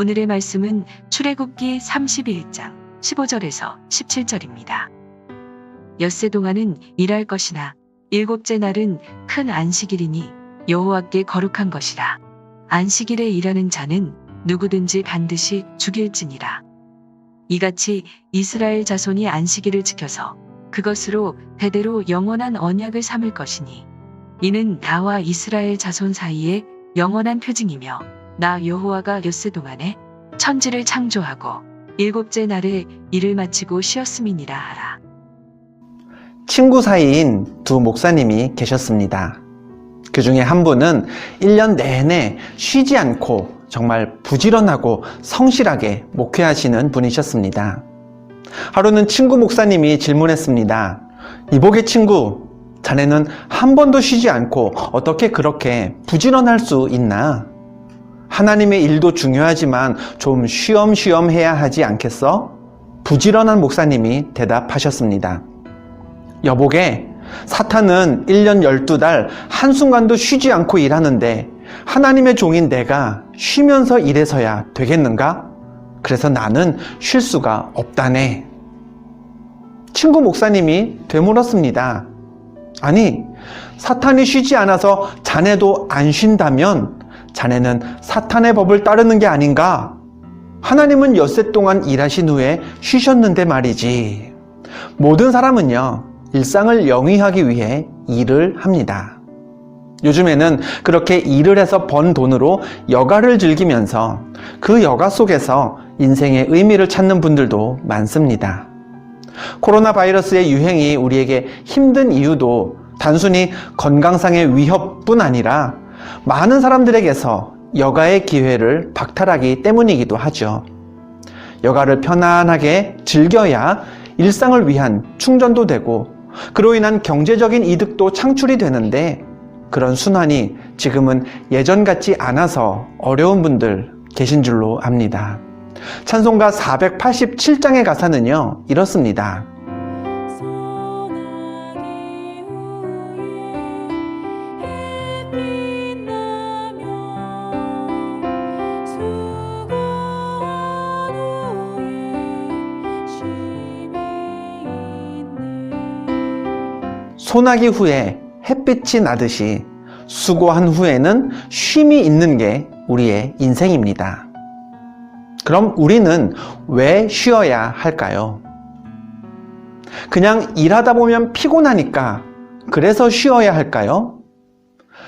오늘의 말씀은 출애굽기 31장 15절에서 17절입니다. 엿새 동안은 일할 것이나 일곱째 날은 큰 안식일이니 여호와께 거룩한 것이라. 안식일에 일하는 자는 누구든지 반드시 죽일지니라. 이같이 이스라엘 자손이 안식일을 지켜서 그것으로 대대로 영원한 언약을 삼을 것이니 이는 나와 이스라엘 자손 사이에 영원한 표징이며 나 여호와가 엿새 동안에 천지를 창조하고 일곱째 날에 일을 마치고 쉬었음이니라 하라. 친구 사이인 두 목사님이 계셨습니다. 그 중에 한 분은 1년 내내 쉬지 않고 정말 부지런하고 성실하게 목회하시는 분이셨습니다. 하루는 친구 목사님이 질문했습니다. 이복의 친구, 자네는 한 번도 쉬지 않고 어떻게 그렇게 부지런할 수 있나? 하나님의 일도 중요하지만 좀 쉬엄쉬엄 해야 하지 않겠어? 부지런한 목사님이 대답하셨습니다. 여보게, 사탄은 1년 12달 한순간도 쉬지 않고 일하는데 하나님의 종인 내가 쉬면서 일해서야 되겠는가? 그래서 나는 쉴 수가 없다네. 친구 목사님이 되물었습니다. 아니, 사탄이 쉬지 않아서 자네도 안 쉰다면 자네는 사탄의 법을 따르는 게 아닌가? 하나님은 엿새 동안 일하신 후에 쉬셨는데 말이지. 모든 사람은요, 일상을 영위하기 위해 일을 합니다. 요즘에는 그렇게 일을 해서 번 돈으로 여가를 즐기면서 그 여가 속에서 인생의 의미를 찾는 분들도 많습니다. 코로나 바이러스의 유행이 우리에게 힘든 이유도 단순히 건강상의 위협뿐 아니라 많은 사람들에게서 여가의 기회를 박탈하기 때문이기도 하죠. 여가를 편안하게 즐겨야 일상을 위한 충전도 되고 그로 인한 경제적인 이득도 창출이 되는데 그런 순환이 지금은 예전 같지 않아서 어려운 분들 계신 줄로 압니다. 찬송가 487장의 가사는요, 이렇습니다. 소나기 후에 햇빛이 나듯이 수고한 후에는 쉼이 있는 게 우리의 인생입니다. 그럼 우리는 왜 쉬어야 할까요? 그냥 일하다 보면 피곤하니까 그래서 쉬어야 할까요?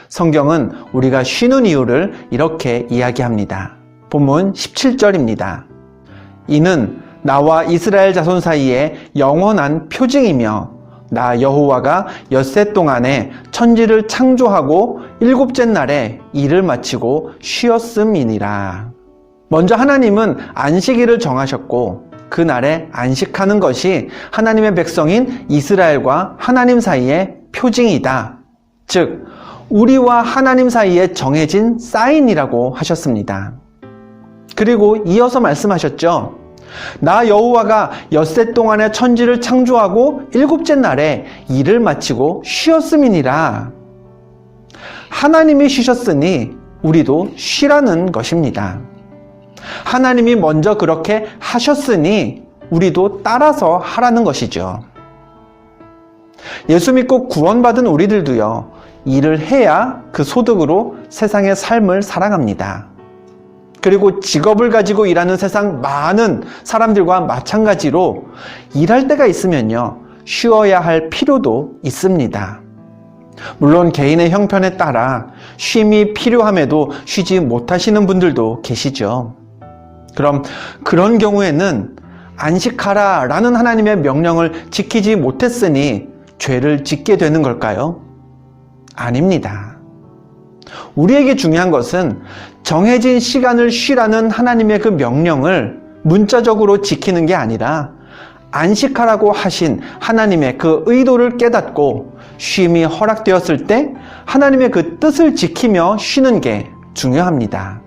성경은 우리가 쉬는 이유를 이렇게 이야기합니다. 본문 17절입니다. 이는 나와 이스라엘 자손 사이에 영원한 표징이며 나 여호와가 엿새 동안에 천지를 창조하고 일곱째 날에 일을 마치고 쉬었음이니라. 먼저 하나님은 안식일을 정하셨고 그 날에 안식하는 것이 하나님의 백성인 이스라엘과 하나님 사이의 표징이다. 즉 우리와 하나님 사이에 정해진 사인이라고 하셨습니다. 그리고 이어서 말씀하셨죠. 나 여호와가 엿새 동안에 천지를 창조하고 일곱째 날에 일을 마치고 쉬었음이니라. 하나님이 쉬셨으니 우리도 쉬라는 것입니다. 하나님이 먼저 그렇게 하셨으니 우리도 따라서 하라는 것이죠. 예수 믿고 구원받은 우리들도요, 일을 해야 그 소득으로 세상의 삶을 살아갑니다. 그리고 직업을 가지고 일하는 세상 많은 사람들과 마찬가지로 일할 때가 있으면요, 쉬어야 할 필요도 있습니다. 물론 개인의 형편에 따라 쉼이 필요함에도 쉬지 못하시는 분들도 계시죠. 그럼 그런 경우에는 안식하라 라는 하나님의 명령을 지키지 못했으니 죄를 짓게 되는 걸까요? 아닙니다. 우리에게 중요한 것은 정해진 시간을 쉬라는 하나님의 그 명령을 문자적으로 지키는 게 아니라 안식하라고 하신 하나님의 그 의도를 깨닫고 쉼이 허락되었을 때 하나님의 그 뜻을 지키며 쉬는 게 중요합니다.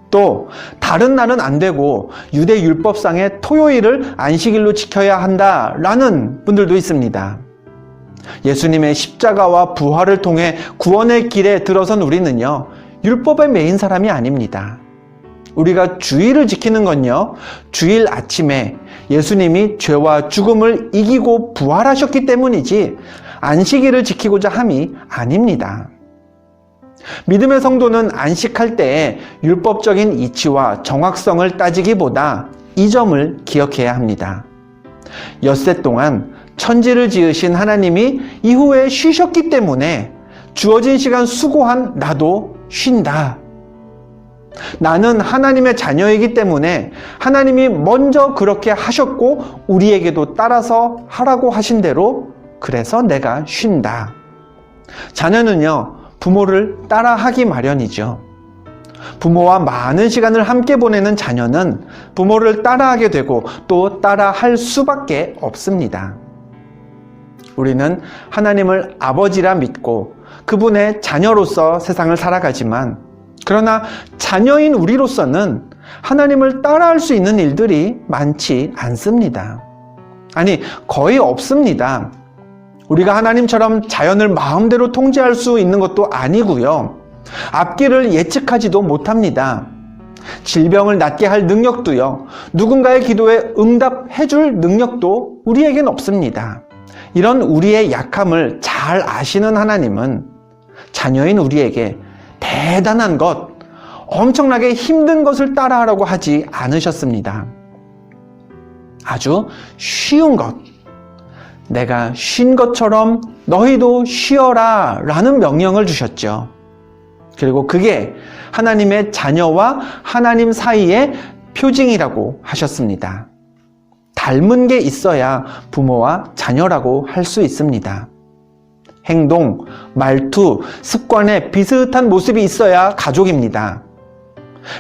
또 다른 날은 안 되고 유대 율법상의 토요일을 안식일로 지켜야 한다라는 분들도 있습니다. 예수님의 십자가와 부활을 통해 구원의 길에 들어선 우리는요, 율법에 매인 사람이 아닙니다. 우리가 주일을 지키는 건요, 주일 아침에 예수님이 죄와 죽음을 이기고 부활하셨기 때문이지 안식일을 지키고자 함이 아닙니다. 믿음의 성도는 안식할 때에 율법적인 이치와 정확성을 따지기보다 이 점을 기억해야 합니다. 엿새 동안 천지를 지으신 하나님이 이후에 쉬셨기 때문에 주어진 시간 수고한 나도 쉰다. 나는 하나님의 자녀이기 때문에 하나님이 먼저 그렇게 하셨고 우리에게도 따라서 하라고 하신 대로 그래서 내가 쉰다. 자녀는요, 부모를 따라하기 마련이죠. 부모와 많은 시간을 함께 보내는 자녀는 부모를 따라하게 되고 또 따라할 수밖에 없습니다. 우리는 하나님을 아버지라 믿고 그분의 자녀로서 세상을 살아가지만 그러나 자녀인 우리로서는 하나님을 따라할 수 있는 일들이 많지 않습니다. 아니, 거의 없습니다. 우리가 하나님처럼 자연을 마음대로 통제할 수 있는 것도 아니고요. 앞길을 예측하지도 못합니다. 질병을 낫게 할 능력도요. 누군가의 기도에 응답해 줄 능력도 우리에겐 없습니다. 이런 우리의 약함을 잘 아시는 하나님은 자녀인 우리에게 대단한 것, 엄청나게 힘든 것을 따라하라고 하지 않으셨습니다. 아주 쉬운 것, 내가 쉰 것처럼 너희도 쉬어라 라는 명령을 주셨죠. 그리고 그게 하나님의 자녀와 하나님 사이의 표징이라고 하셨습니다. 닮은 게 있어야 부모와 자녀라고 할 수 있습니다. 행동, 말투, 습관에 비슷한 모습이 있어야 가족입니다.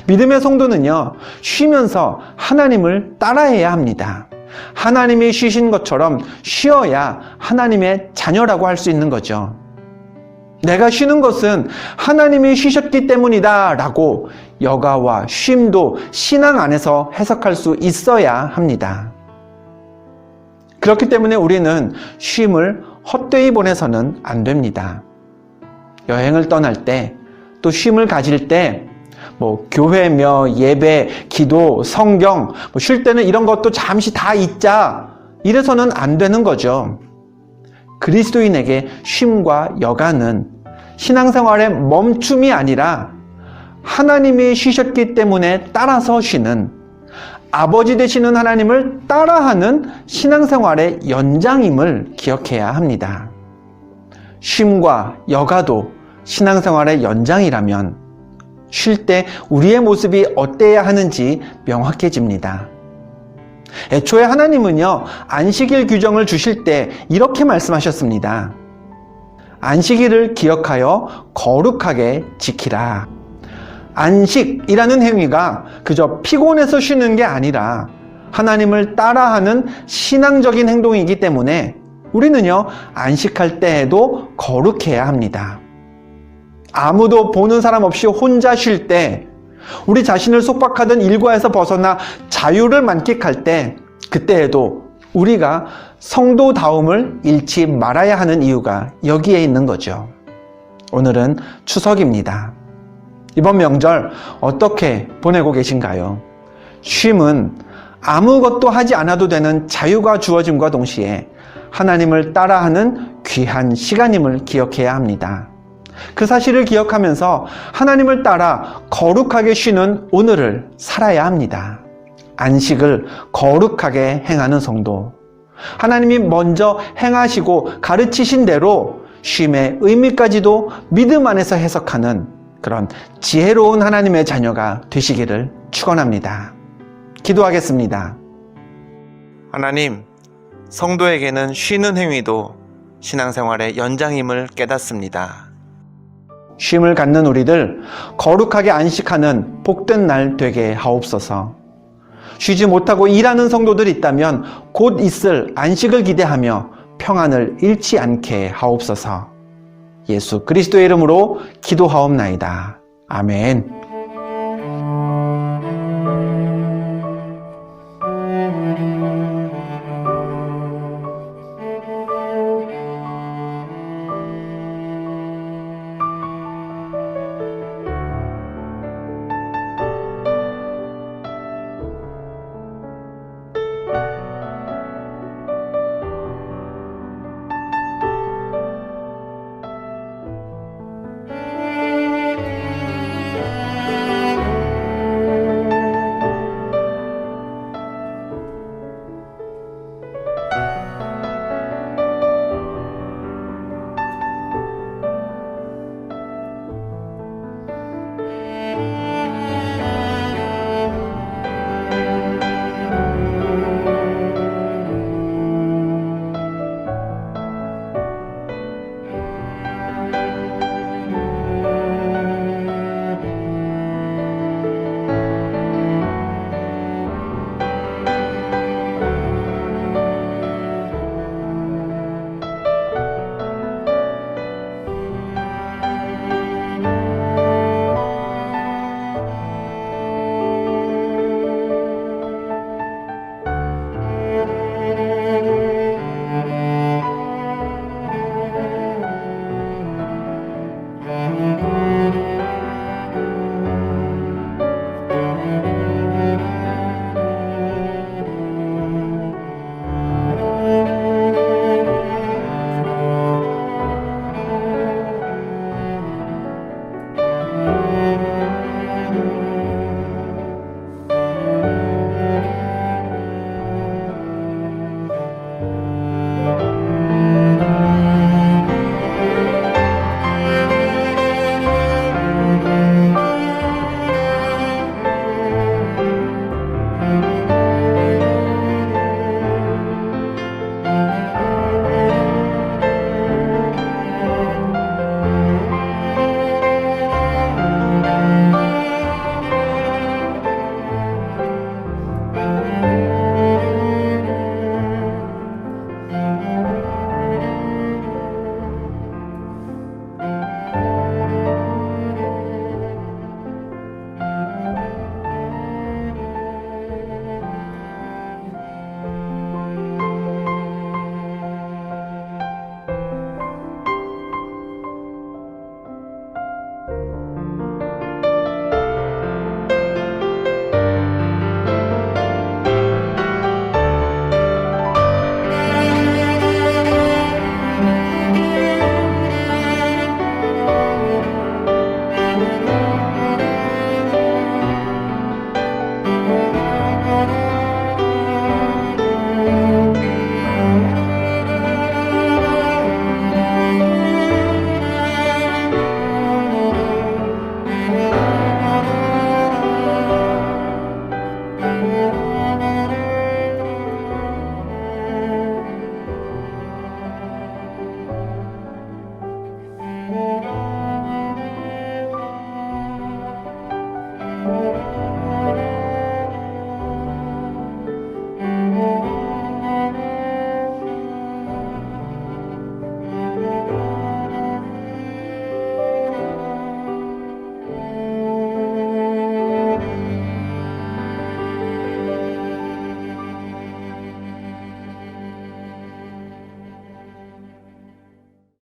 믿음의 성도는요, 쉬면서 하나님을 따라해야 합니다. 하나님이 쉬신 것처럼 쉬어야 하나님의 자녀라고 할 수 있는 거죠. 내가 쉬는 것은 하나님이 쉬셨기 때문이다 라고 여가와 쉼도 신앙 안에서 해석할 수 있어야 합니다. 그렇기 때문에 우리는 쉼을 헛되이 보내서는 안 됩니다. 여행을 떠날 때, 또 쉼을 가질 때, 교회며 예배, 기도, 성경, 쉴 때는 이런 것도 잠시 다 잊자. 이래서는 안 되는 거죠. 그리스도인에게 쉼과 여가는 신앙생활의 멈춤이 아니라 하나님이 쉬셨기 때문에 따라서 쉬는, 아버지 되시는 하나님을 따라하는 신앙생활의 연장임을 기억해야 합니다. 쉼과 여가도 신앙생활의 연장이라면 쉴 때 우리의 모습이 어때야 하는지 명확해집니다. 애초에 하나님은요, 안식일 규정을 주실 때 이렇게 말씀하셨습니다. 안식일을 기억하여 거룩하게 지키라. 안식이라는 행위가 그저 피곤해서 쉬는 게 아니라 하나님을 따라하는 신앙적인 행동이기 때문에 우리는요, 안식할 때에도 거룩해야 합니다. 아무도 보는 사람 없이 혼자 쉴 때, 우리 자신을 속박하던 일과에서 벗어나 자유를 만끽할 때, 그때에도 우리가 성도다움을 잃지 말아야 하는 이유가 여기에 있는 거죠. 오늘은 추석입니다. 이번 명절 어떻게 보내고 계신가요? 쉼은 아무것도 하지 않아도 되는 자유가 주어짐과 동시에 하나님을 따라하는 귀한 시간임을 기억해야 합니다. 그 사실을 기억하면서 하나님을 따라 거룩하게 쉬는 오늘을 살아야 합니다. 안식을 거룩하게 행하는 성도, 하나님이 먼저 행하시고 가르치신 대로 쉼의 의미까지도 믿음 안에서 해석하는 그런 지혜로운 하나님의 자녀가 되시기를 축원합니다. 기도하겠습니다. 하나님, 성도에게는 쉬는 행위도 신앙생활의 연장임을 깨닫습니다. 쉼을 갖는 우리들 거룩하게 안식하는 복된 날 되게 하옵소서. 쉬지 못하고 일하는 성도들이 있다면 곧 있을 안식을 기대하며 평안을 잃지 않게 하옵소서. 예수 그리스도의 이름으로 기도하옵나이다. 아멘.